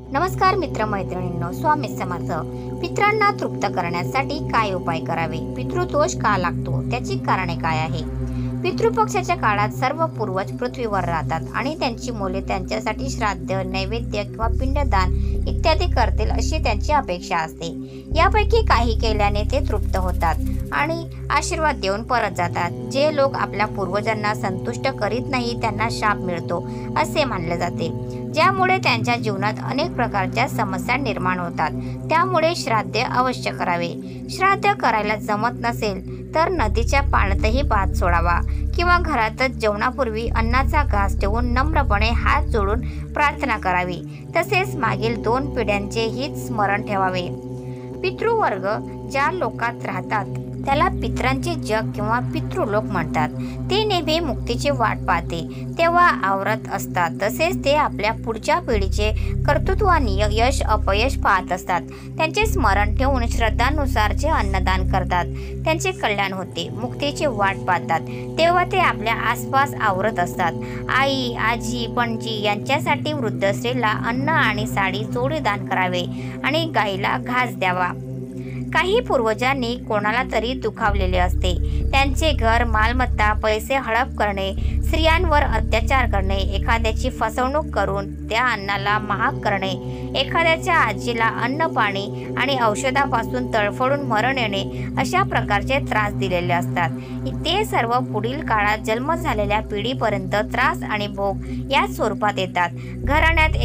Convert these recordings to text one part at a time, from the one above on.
नमस्कार मित्रमैत्रिणींनो, स्वामी समर्थ. पितरांना तृप्त करण्यासाठी काय उपाय करावे? पितृदोष का लागतो? त्याची कारणे काय आहे? पितृपक्षाच्या काळात सर्व पूर्वज पृथ्वीवर राहतात आणि त्यांची मुले त्यांच्यासाठी श्राद्ध, नैवेद्य किंवा पिंडदान इत्यादी करतील अशी त्यांची अपेक्षा असते. यापैकी काही केल्याने ते तृप्त होतात आणि आशीर्वाद देऊन परत जातात. जे लोक आपल्या पूर्वजांना संतुष्ट करीत नाही त्यांना शाप मिळतो असे मानले जाते, ज्यामुळे त्यांच्या जीवनात अनेक प्रकारच्या समस्या निर्माण होतात. त्यामुळे श्राद्ध अवश्य करावे. श्राद्ध करायला जमत नसेल तर नदीच्या पाण्यातही भात सोडावा किंवा घरातच जेवणापूर्वी अन्नाचा घास ठेवून नम्रपणे हात जोडून प्रार्थना करावी. तसेच मागील 2 पिढ्यांचे हित स्मरण ठेवावे. पितृवर्ग ज्या लोकात राहतात त्याला पितरांचे जग किंवा पितृलोक म्हणतात. ते नेहमी मुक्तीची वाट पाहते तेव्हा आवरत असतात. तसेच ते आपल्या पुढच्या पिढीचे कर्तृत्व आणि यश अपयश पाहत असतात. त्यांचे स्मरण ठेवून श्रद्धानुसार जे अन्नदान करतात त्यांचे कल्याण होते. मुक्तीची वाट पाहतात तेव्हा ते आपल्या आसपास आवरत असतात. आई, आजी, पणजी यांच्यासाठी वृद्ध स्त्रीला अन्न आणि साडी जोडी दान करावे आणि गाईला घास द्यावा. काही पूर्वजांनी कोणाला तरी दुखावलेले असते. त्यांचे घर, मालमत्ता, पैसे हडप करणे, स्त्रियांवर अत्याचार करणे, एखाद्याची फसवणूक करून त्या अन्नाला महाग करणे, एखाद्याच्या आजीला अन्न, पाणी आणि औषधापासून तडफडून मरण येणे अशा प्रकारचे त्रास दिलेले असतात. ते सर्व पुढील काळात जन्म झालेल्या पिढीपर्यंत त्रास आणि भोग या स्वरूपात येतात. घराण्यात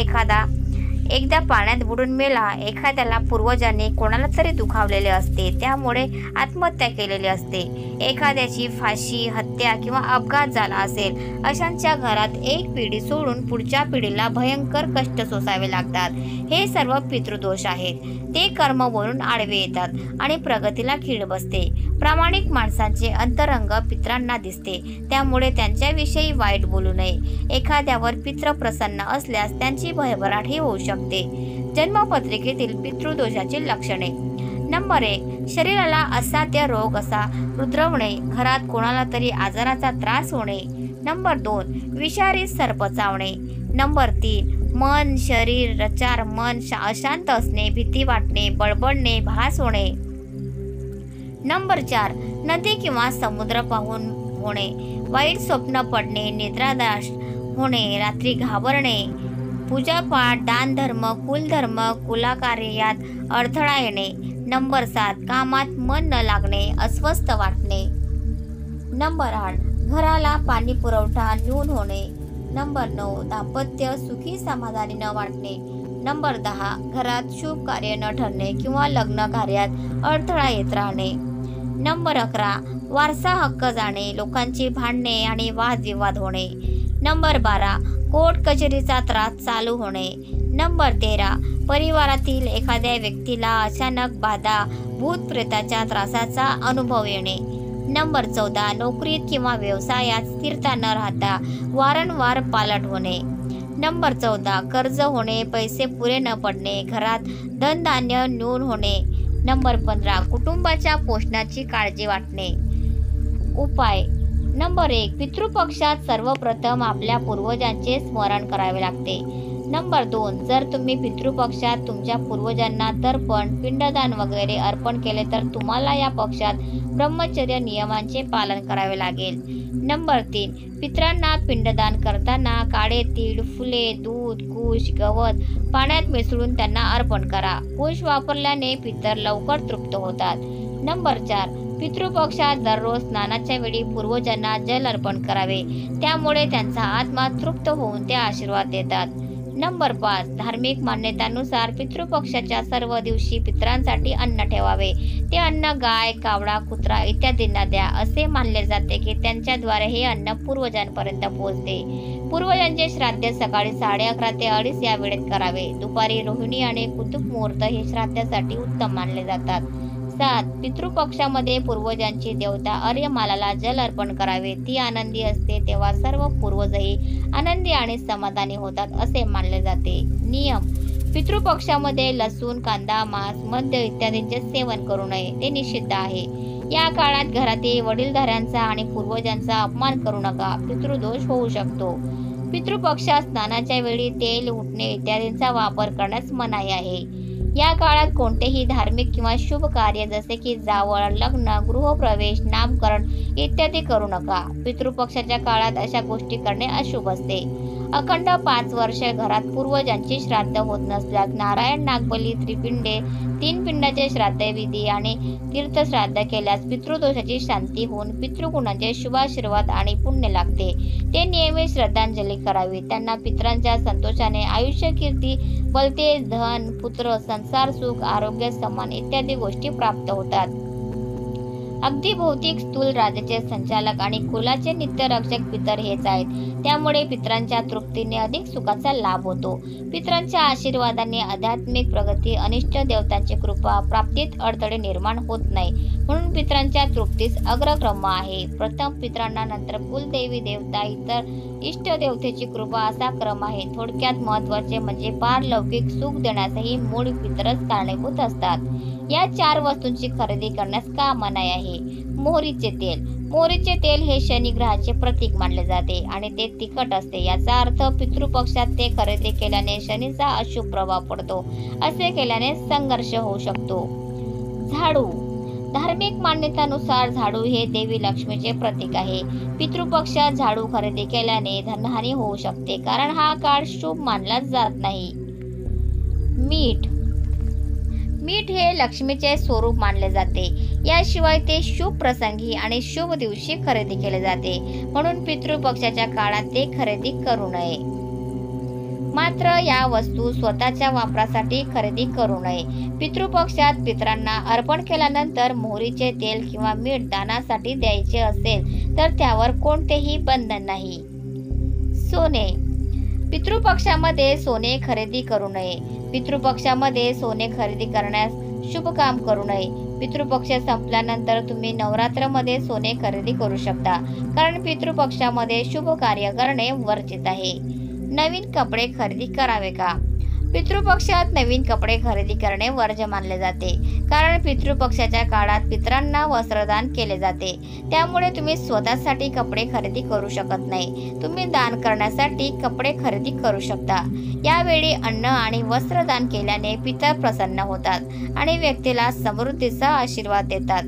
एकदा पाण्यात बुडून मेला, एखाद्याला पूर्वजांनी कोणाला तरी दुखावलेले असते त्यामुळे आत्महत्या केलेली असते, एखाद्याची फाशी, हत्या किंवा अपघात झाला असेल, अशांच्या घरात एक पिढी सोडून पुढच्या पिढीला भयंकर कष्ट सोसावे लागतात. हे सर्व पितृदोष आहेत. ते कर्म वरून आडवे येतात आणि प्रगतीला खीळ बसते. प्रामाणिक माणसांचे अंतरंग पितरांना दिसते, त्यामुळे त्यांच्याविषयी वाईट बोलू नये. एखाद्यावर पित्र प्रसन्न असल्यास त्यांची भरभराटही होऊ शकते. जन्मपत्रिकेतील पितृदोषाची लक्षणे. नंबर 1, शरीराला असाध्य रोग असा रुद्रवणे, घरात कोणाला तरी आजाराचा त्रास होणे. नंबर 2, विषारी सर्प चावणे. नंबर 3, मन, शरीर, रचार, मन अशांत असणे, भीती वाटणे, बळबळणे, भास होणे. नंबर 4, नदी किंवा समुद्र पाहून होणे, वाईट स्वप्न पडणे, निद्रानाश होणे, रात्री घाबरणे, पूजापाठ, दानधर्म, कुलधर्म, कुलाकार्यात अडथळा येणे. नंबर 7, कामात मन न लागणे, अस्वस्थ वाटणे. नंबर 8, घराला पाणी पुरवठा न्यून होणे. नंबर 9, दाम्पत्य सुखी समाधानी न वाटणे. नंबर 10, घरात शुभ कार्य न ठरणे किंवा लग्न कार्यात अडथळा येत राहणे. नंबर 11, वारसा हक्क जाणे, लोकांची भांडणे आणि वादविवाद होणे. नंबर 12, कोर्ट कचेरीचा त्रास चालू होणे. नंबर 13, परिवारातील एखाद्या व्यक्तीला अचानक बाधा, भूत प्रेताच्या त्रासाचा अनुभव येणे. नंबर 14, नोकरीत किंवा व्यवसायात स्थिरता न राहता वारंवार पालट होणे. नंबर 14, कर्ज होणे, पैसे पुरे न पडणे, घरात धनधान्य न्यून होणे. नंबर 15, कुटुंबाच्या पोषणाची काळजी वाटणे. उपाय. नंबर 1, पितृपक्षात सर्वप्रथम आपल्या पूर्वजांचे स्मरण करावे लागते. नंबर 2, जर तुम्ही पितृपक्षात तुमच्या पूर्वजांना तर्पण, पिंडदान वगैरे अर्पण केले तर तुम्हाला या पक्षात ब्रह्मचर्य नियमांचे पालन करावे लागेल. नंबर 3, पितरांना पिंडदान करताना काळे तीळ, फुले, दूध, कुश, गवत पाण्यात मिसळून त्यांना अर्पण करा. कुश वापरल्याने पितर लवकर तृप्त होतात. नंबर 4, पितृपक्षात दररोज स्नानाच्या वेळी पूर्वजांना जल अर्पण करावे, त्यामुळे त्यांचा आत्मा तृप्त होऊन ते आशीर्वाद देतात. नंबर 5, धार्मिक मान्यतानुसार पितृपक्षाच्या सर्व दिवशी पितरांसाठी अन्न ठेवावे. ते अन्न गाय, कावळा, कुत्रा इत्यादींना द्या. असे मानले जाते की त्यांच्याद्वारे हे अन्न पूर्वजांपर्यंत पोहोचते. पूर्वजांचे श्राद्ध सकाळी 11:30 ते 2:30 या वेळेत करावे. दुपारी रोहिणी आणि कुतुब मुहूर्त हे श्राद्धासाठी उत्तम मानले जातात. 7, पितृपक्षामध्ये पूर्वजांची देवता आर्यमालाला जल अर्पण करावे. ती आनंदी असते तेव्हा सर्व पूर्वजही आनंदी आणि समाधानी होतात असे मानले जाते. नियम. पितृपक्षामध्ये लसूण, कांदा, मांस, मद्य इत्यादींचे सेवन करू नये, ते निषिद्ध आहे. या काळात घरातील वडीलधाऱ्यांचा आणि पूर्वजांचा अपमान करू नका, पितृदोष होऊ शकतो. पितृपक्षात स्नानाच्या वेळी तेल, उटणे इत्यादींचा वापर करण्यास मनाई आहे. या काळात कोणतेही धार्मिक किंवा शुभ कार्य जसे की जावळ, लग्न, गृहप्रवेश, नामकरण इत्यादी करू नका. पितृपक्षाच्या काळात अशा गोष्टी करणे अशुभ असते. अखंड 5 वर्षे घरात पूर्वजांची श्राद्ध होत नसल्यास नारायण, नागबली, त्रिपिंडे, 3 पिंडाचे श्राद्धविधी आणि तीर्थश्राद्ध केल्यास पितृदोषाची शांती होऊन पितृगुणांचे शुभाशीर्वाद आणि पुण्य लागते. ते नियमित श्रद्धांजली करावी. त्यांना पितरांच्या संतोषाने आयुष्य, कीर्ती, बलते, धन, पुत्र, संसार सुख, आरोग्य, सन्मान इत्यादी गोष्टी प्राप्त होतात. अगदी भौतिक स्थूल राज्याचे संचालक आणि कुलाचे नित्यरक्षक पितर हेच आहेत. त्यामुळे पितरांच्या तृप्तीने अधिक सुखाचा लाभ होतो. पितरांच्या आशीर्वादाने आध्यात्मिक प्रगती, अनिष्ट देवतांची कृपा प्राप्तीत अडथळे निर्माण होत नाही. म्हणून पितरांच्या तृप्तीस अग्रक्रम आहे. प्रथम पितरांना, नंतर कुलदेवी देवता, इतर इष्ट देवतेची कृपा असा क्रम आहे. थोडक्यात महत्त्वाचे म्हणजे पारलौकिक सुख देण्यासही मूळ पितरच कारणीभूत असतात. या 4 वस्तूंची खरेदी करण्यास का मनाई आहे? मोहरीचे तेल. मोहरीचे तेल हे शनी ग्रहाचे प्रतीक मानले जाते आणि ते तिखट असते. याचा अर्थ पितृपक्षात ते खरेदी केल्याने शनीचा अशुभ प्रभाव पडतो. असे केल्याने संघर्ष होऊ शकतो. झाडू. धार्मिक मान्यतानुसार झाडू हे देवी लक्ष्मीचे प्रतीक आहे. पितृपक्षात झाडू खरेदी केल्याने धनहानी होऊ शकते, कारण हा काळ शुभ मानला जात नाही. मीठ. मीठ हे लक्ष्मीचे स्वरूप मानले जाते. याशिवाय ते शुभ प्रसंगी आणि शुभ दिवशी खरेदी केले जाते. म्हणून पितृपक्षाच्या काळात ते खरेदी करू नये. मात्र या वस्तू स्वतःच्या वापरासाठी खरेदी करू नये. पितृपक्षात पितरांना अर्पण केल्यानंतर मोहरीचे तेल किंवा मीठ दानासाठी द्यायचे असेल तर त्यावर कोणतेही बंधन नाही. सोने. पितृपक्षामध्ये सोने खरेदी करू नये. पितृपक्षामध्ये सोने खरेदी करण्यास शुभ काम करू नये. पितृपक्ष संपल्यानंतर तुम्ही नवरात्रमध्ये सोने खरेदी करू शकता, कारण पितृपक्षामध्ये शुभ कार्य करणे वर्जित आहे. नवीन कपडे खरेदी करावे का? पितृपक्षात नवीन कपडे खरेदी करणे वर्ज्य मानले जाते, कारण पितृपक्षाच्या काळात पितरांना वस्त्रदान केले जाते. त्यामुळे तुम्ही स्वतःसाठी कपडे खरेदी करू शकत नाही. तुम्ही दान करण्यासाठी कपडे खरेदी करू शकता. यावेळी अन्न आणि वस्त्रदान केल्याने पितर प्रसन्न होतात आणि व्यक्तीला समृद्धीचा आशीर्वाद देतात.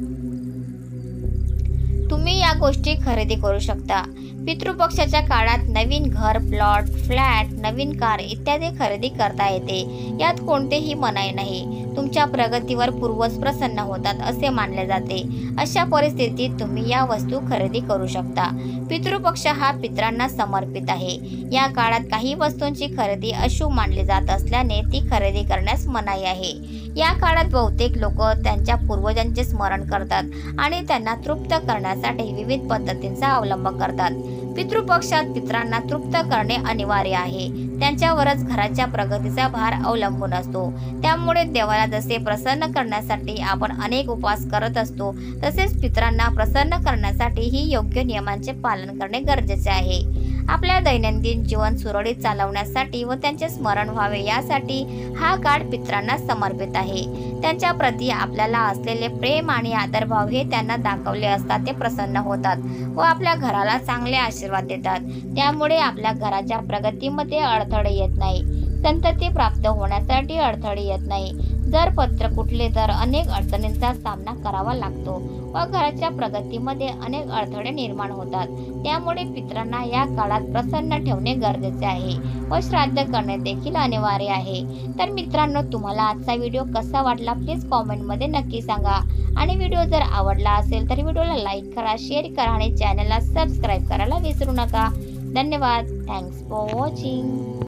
तुम्ही या गोष्टी खरेदी करू शकता. पितृपक्षाच्या काळात नवीन घर, प्लॉट, फ्लॅट, नवीन कार इत्यादी खरेदी करता येते. यात कोणतेही मनाई नाही. तुमच्या प्रगतीवर पूर्वज प्रसन्न होतात असे मानले जाते. अशा परिस्थितीत तुम्ही या वस्तू खरेदी करू शकता. पितृपक्ष हा पितरांना समर्पित आहे. या काळात काही वस्तूंची खरेदी अशुभ मानली जात असल्याने ती खरेदी करण्यास मनाई आहे. या काळात बहुतेक लोक त्यांच्या पूर्वजांचे स्मरण करतात आणि त्यांना तृप्त करण्यासाठी विविध पद्धतींचा अवलंब करतात. पितृपक्षात पितरांना तृप्त करणे अनिवार्य आहे. त्यांच्यावरच घराच्या प्रगतीचा भार अवलंबून असतो. त्यामुळे देवाला जसे प्रसन्न करण्यासाठी आपण अनेक उपवास करत असतो, तसेच पितरांना प्रसन्न करण्यासाठी ही योग्य नियमांचे पालन करणे गरजेचे आहे. आपल्या दैनंदिन जीवन सुरळीत चालवण्यासाठी व त्यांचे स्मरण व्हावे यासाठी हा काळ पितरांना समर्पित आहे. त्यांच्या प्रती आपल्याला असलेले प्रेम आणि आदरभाव हे त्यांना दाखवले असता ते प्रसन्न होतात व आपल्या घराला चांगले आशीर्वाद देतात. त्यामुळे आपल्या घराच्या प्रगतीमध्ये अडथळे येत नाही. संतती प्राप्त होण्यासाठी अडथळे येत नाही. जर पत्र कुठले तर अनेक अडचणींचा सामना करावा लागतो व घराच्या प्रगतीमध्ये अनेक अडथळे निर्माण होतात. त्यामुळे पितरांना या काळात प्रसन्न ठेवणे गरजेचे आहे व श्राद्ध करणे देखील अनिवार्य आहे. तर मित्रांनो, तुम्हाला आजचा व्हिडिओ कसा वाटला प्लीज कॉमेंटमध्ये नक्की सांगा. आणि व्हिडिओ जर आवडला असेल तर व्हिडिओला लाईक करा, शेअर करा आणि चॅनलला सबस्क्राईब करायला विसरू नका. धन्यवाद. Thanks for watching.